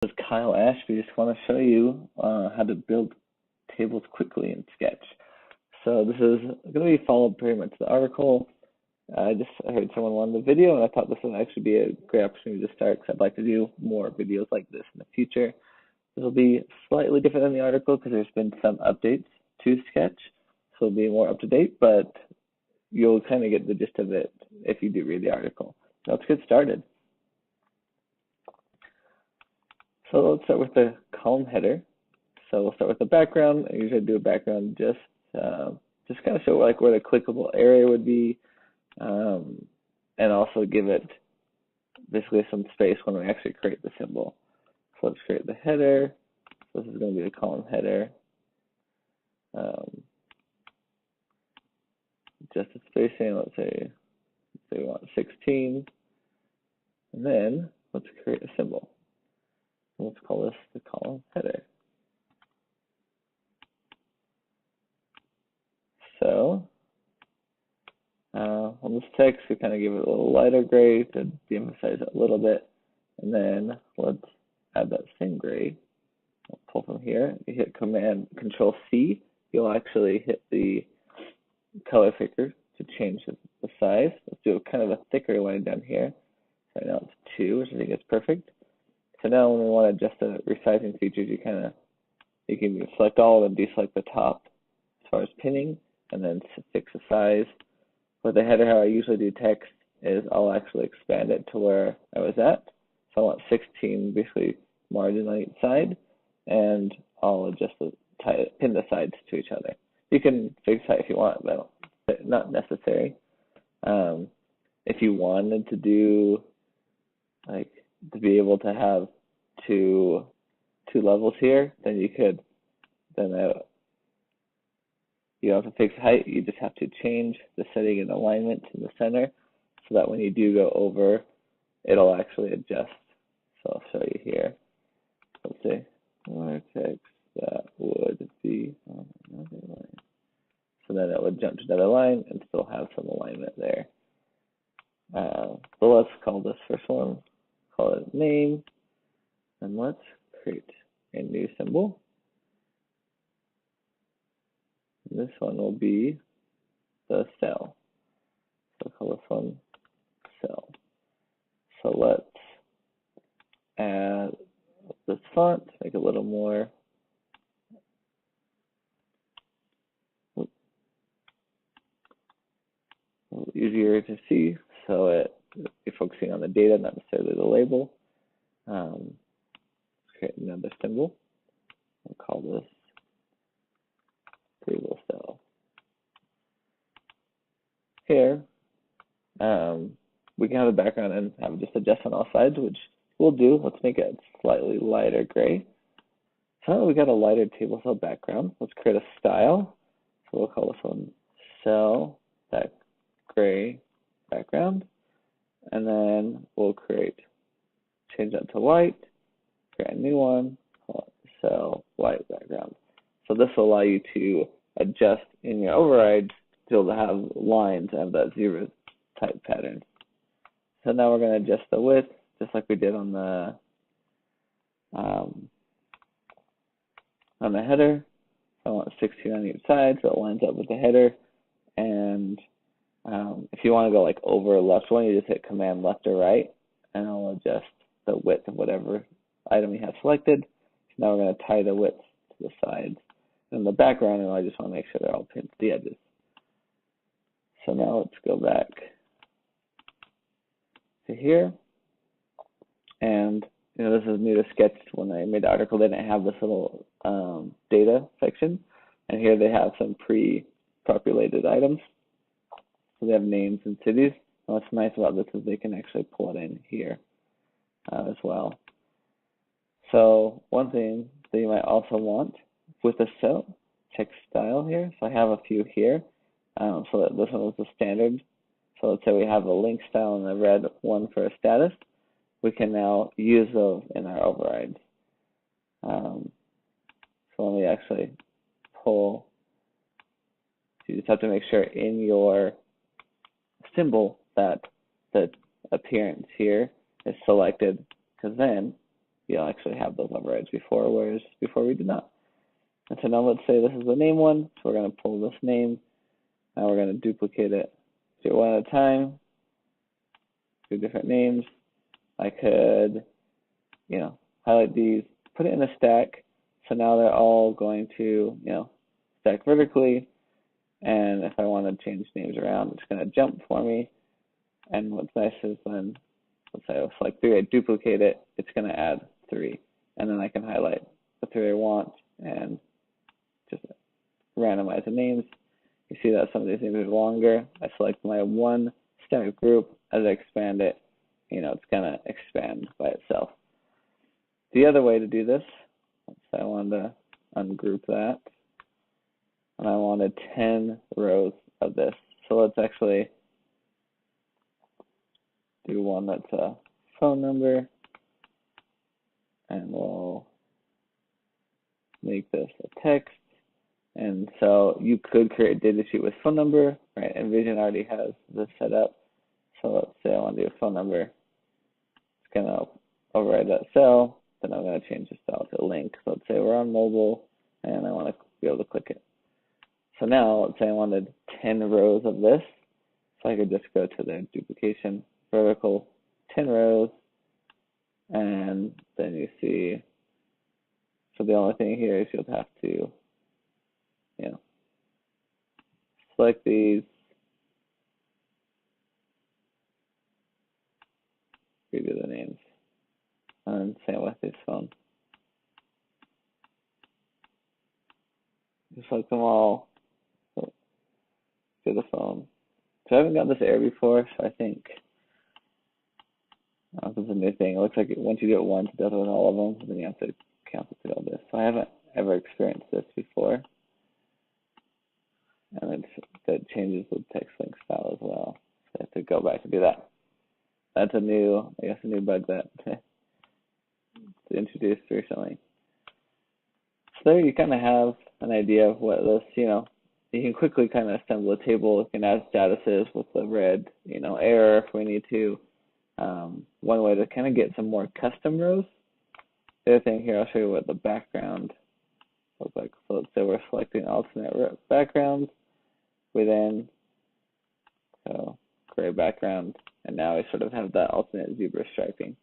This is Kyle Ashby. Just want to show you how to build tables quickly in Sketch. So this is going to be followed pretty much the article. I heard someone wanted a video, and I thought this would actually be a great opportunity to start because I'd like to do more videos like this in the future. This will be slightly different than the article because there's been some updates to Sketch, so it'll be more up to date, but you'll kind of get the gist of it if you do read the article. Now let's get started. So let's start with the column header. So we'll start with the background. I usually do a background just kind of show like where the clickable area would be, and also give it basically some space when we actually create the symbol. So let's create the header. So this is going to be the column header. Just a spacing, let's say we want 16, and then let's create a symbol. Let's call this the column header. So on this text, we kind of give it a little lighter gray to de-emphasize it a little bit, and then let's add that same gray. I'll pull from here. You hit Command Control C. You'll actually hit the color picker to change the size. Let's do a kind of a thicker line down here. So now it's 2, which I think is perfect. So now when we want to adjust the resizing features, you can select all and deselect the top as far as pinning, and then fix the size. For the header, how I usually do text is I'll actually expand it to where I was at. So I want 16 basically margin on each side, and I'll adjust pin the sides to each other. You can fix that if you want, but not necessary. If you wanted to do to be able to have two levels here, then you could. You don't have to fix height. You just have to change the setting and alignment in the center, so that when you do go over, it'll actually adjust. So I'll show you here. Let's say vertex that would be on another line. So then it would jump to another line and still have some alignment there. So let's call this first one, call it name, and let's create a new symbol. This one will be the cell. So call this one cell. So let's add this font, make it a little more easier to see, so you're focusing on the data, not necessarily the label. Let's create another symbol. We'll call this table cell. Here, we can have a background and have it just adjust on all sides, which we'll do. Let's make it slightly lighter gray. So now we got a lighter table cell background. Let's create a style. So we'll call this one cell that gray background, and then we'll change that to white, create a new one, call it cell white background. So this will allow you to adjust in your overrides to be able to have lines of that zero type pattern. So now we're going to adjust the width just like we did on the header. So I want 16 on each side, so it lines up with the header. And if you want to go like over or left one, you just hit Command left or right, and it'll adjust the width of whatever item you have selected. So now we're going to tie the width to the sides. And the background, and I just want to make sure they're all pinned to the edges. So now let's go back to here. And this is new to Sketch. When I made the article, they didn't have this little data section. And here they have some pre-populated items. So they have names and cities. And what's nice about this is they can actually pull it in here as well. So one thing that you might also want with the cell text style here. So I have a few here. So that this one is the standard. So let's say we have a link style and a red one for a status. We can now use those in our overrides. So when we actually pull, you just have to make sure in your symbol that the appearance here is selected, because then you'll actually have those overrides before, whereas before we did not. And so now let's say this is the name one, so we're going to pull this name. Now we're going to duplicate it, do it one at a time, do different names. I could, highlight these, put it in a stack, so now they're all going to, stack vertically. And if I want to change names around, it's going to jump for me. And what's nice is when, let's say I select 3, I duplicate it, it's going to add 3. And then I can highlight the 3 I want and just randomize the names. You see that some of these names are longer. I select my one stack group. As I expand it, it's going to expand by itself. The other way to do this, let's say I wanted to ungroup that. And I wanted 10 rows of this. So let's actually do one that's a phone number, and we'll make this a text. And so you could create a data sheet with phone number, right? And Vision already has this set up. So let's say I want to do a phone number. It's going to override that cell. Then I'm going to change the style to a link. So let's say we're on mobile, and I want to be able to click it. So now, let's say I wanted 10 rows of this. So I could just go to the duplication, vertical, 10 rows, and then you see, so the only thing here is you'll have to, select these, redo the names, and same with this phone. Just select them all, to the phone. So I haven't got this error before, so I think this is a new thing. It looks like once you do it once, it does it with all of them, then you have to cancel through all this. So I haven't ever experienced this before. And it changes the text link style as well. So I have to go back to do that. That's a new bug that introduced recently. So there you kind of have an idea of what this, you can quickly kind of assemble a table. You can add statuses with the red, error if we need to. One way to kind of get some more custom rows. The other thing here, I'll show you what the background looks like. So let's say we're selecting alternate backgrounds. We then gray background, and now we sort of have that alternate zebra striping.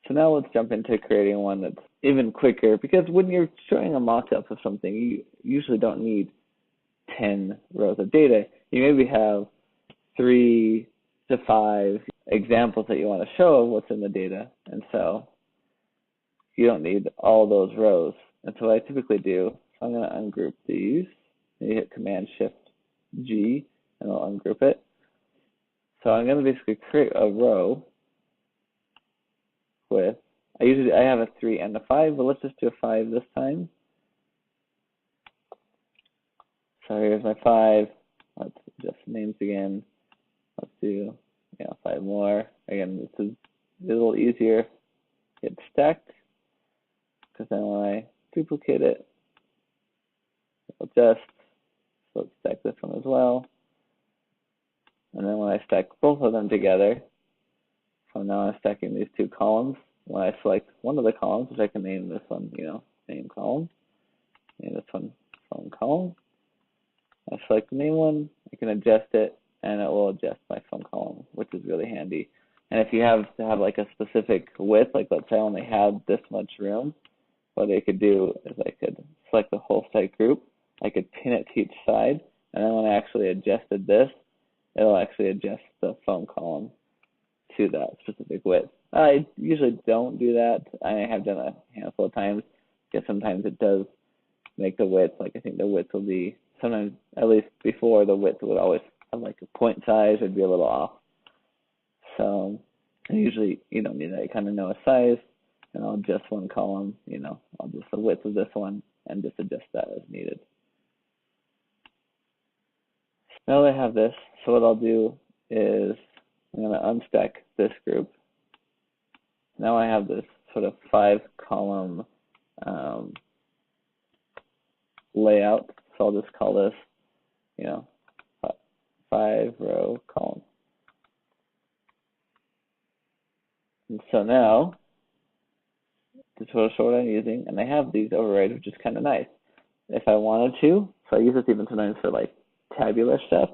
So now let's jump into creating one that's even quicker, because when you're showing a mock-up of something, you usually don't need 10 rows of data. You maybe have 3 to 5 examples that you want to show of what's in the data, and so you don't need all those rows. And so what I typically do, so I'm going to ungroup these. And you hit Command-Shift-G, and it'll ungroup it. So I'm going to basically create a row with, I have a 3 and a 5, but let's just do a 5 this time. So here's my 5. Let's adjust names again. Let's do 5 more. Again, this is a little easier. Hit stacked, because then when I duplicate it, it'll adjust. So let's stack this one as well. And then when I stack both of them together, so now I'm stacking these 2 columns. When I select one of the columns, which I can name this one, name column. Name this one phone column. I select the name one, I can adjust it, and it will adjust my phone column, which is really handy. And if you have to have like a specific width, like let's say I only had this much room, what I could do is I could select the whole site group, I could pin it to each side, and then when I actually adjusted this, it'll actually adjust the phone column to that specific width. I usually don't do that. I have done a handful of times, because sometimes it does make the width, like I think the width will be, sometimes, at least before, the width would always have like a point size, it'd be a little off. So usually you don't need that, you kind of know a size, and I'll adjust one column, I'll just the width of this one, and just adjust that as needed. Now that I have this, so what I'll do is I'm going to unstack this group. Now I have this sort of 5-column layout, so I'll just call this, 5-row column. And so now this is what I'm using, and I have these overrides, which is kind of nice. If I wanted to, so I use this even sometimes for like tabular stuff.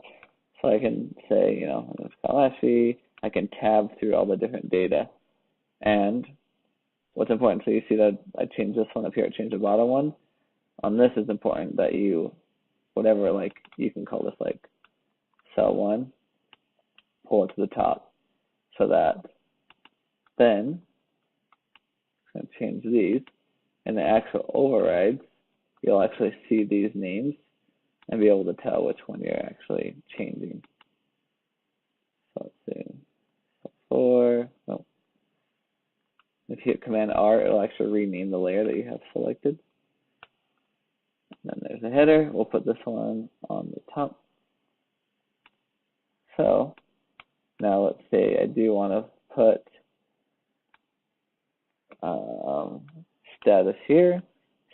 So I can say, it's Kalashi, I can tab through all the different data. And what's important, so you see that I changed this one up here, I changed the bottom one. On this is important that you, whatever, like, you can call this like cell 1, pull it to the top, so that then I'm going to change these, and the actual overrides, you'll actually see these names and be able to tell which one you're actually changing. So let's see, 4, no. If you hit Command R, it'll actually rename the layer that you have selected. And then there's a header. We'll put this one on the top. So now let's say I do want to put status here,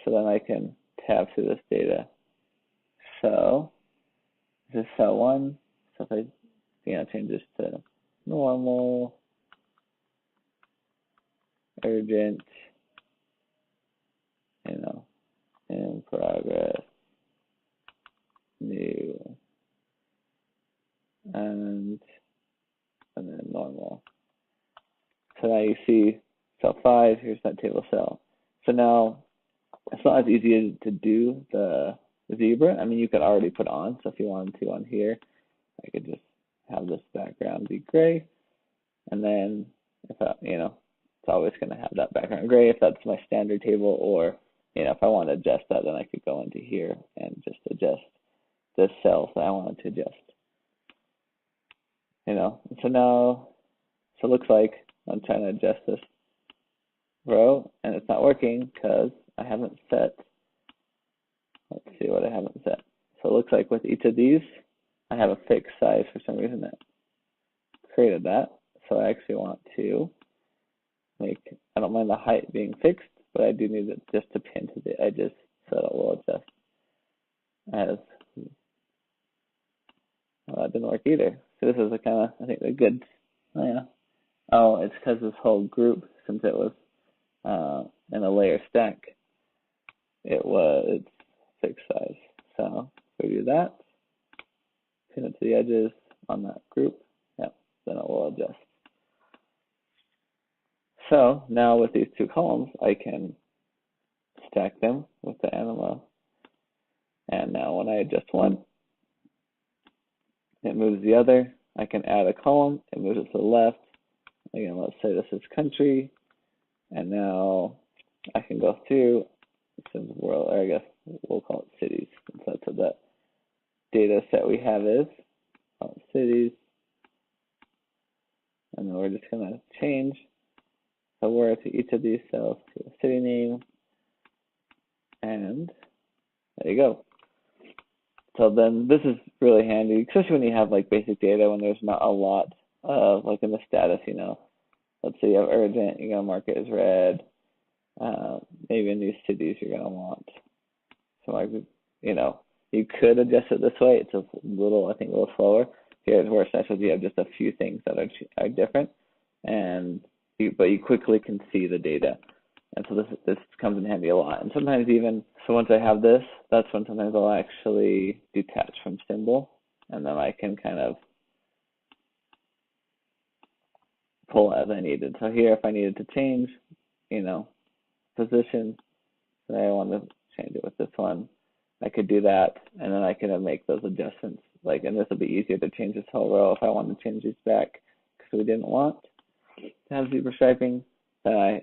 so then I can tab through this data. So this is cell 1. So if I change this to normal, urgent, in progress, new, and then normal. So now you see cell 5, here's that table cell. So now it's not as easy to do the zebra. I mean, you could already put on, so if you wanted to on here, I could just have this background be gray, and then if it's always going to have that background gray if that's my standard table, or if I want to adjust that, then I could go into here and just adjust this cell that I wanted to adjust. So now, so it looks like I'm trying to adjust this row, and it's not working because I haven't set, let's see what I haven't set. So it looks like with each of these, I have a fixed size for some reason that created that. So I actually want to I don't mind the height being fixed, but I do need it just to pin to the edges, so it will adjust as, well, that didn't work either. So this is a kind of, I think, a good, it's because this whole group, since it was in a layer stack, it's fixed size. So if we do that, pin it to the edges on that group, then it will adjust. So now with these two columns, I can stack them with the anima. And now when I adjust one, it moves the other. I can add a column, it moves it to the left. Again, let's say this is country. And now I can go through, since world, or I guess we'll call it cities, since that's what that data set we have is. Cities. And then we're just going to change the word to each of these cells to a city name. And there you go. So then this is really handy, especially when you have like basic data, when there's not a lot of, like in the status, let's say you have urgent, you're going to mark it as red. Maybe in these cities you're going to want, so you could adjust it this way. It's a little, I think, a little slower. Here it's worse, actually, you have just a few things that are different, but you quickly can see the data. And so this comes in handy a lot. And sometimes even, so once I have this, that's when sometimes I'll actually detach from symbol, and then I can kind of pull as I needed. So here, if I needed to change, position, and I want to change it with this one, I could do that, and then I can make those adjustments. And this will be easier to change this whole row if I want to change these back, because we didn't want to have zebra striping, then I,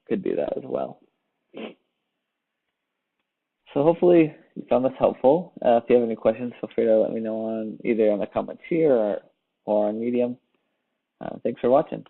could do that as well. So hopefully you found this helpful. If you have any questions, feel free to let me know either on the comments here or on Medium. Thanks for watching.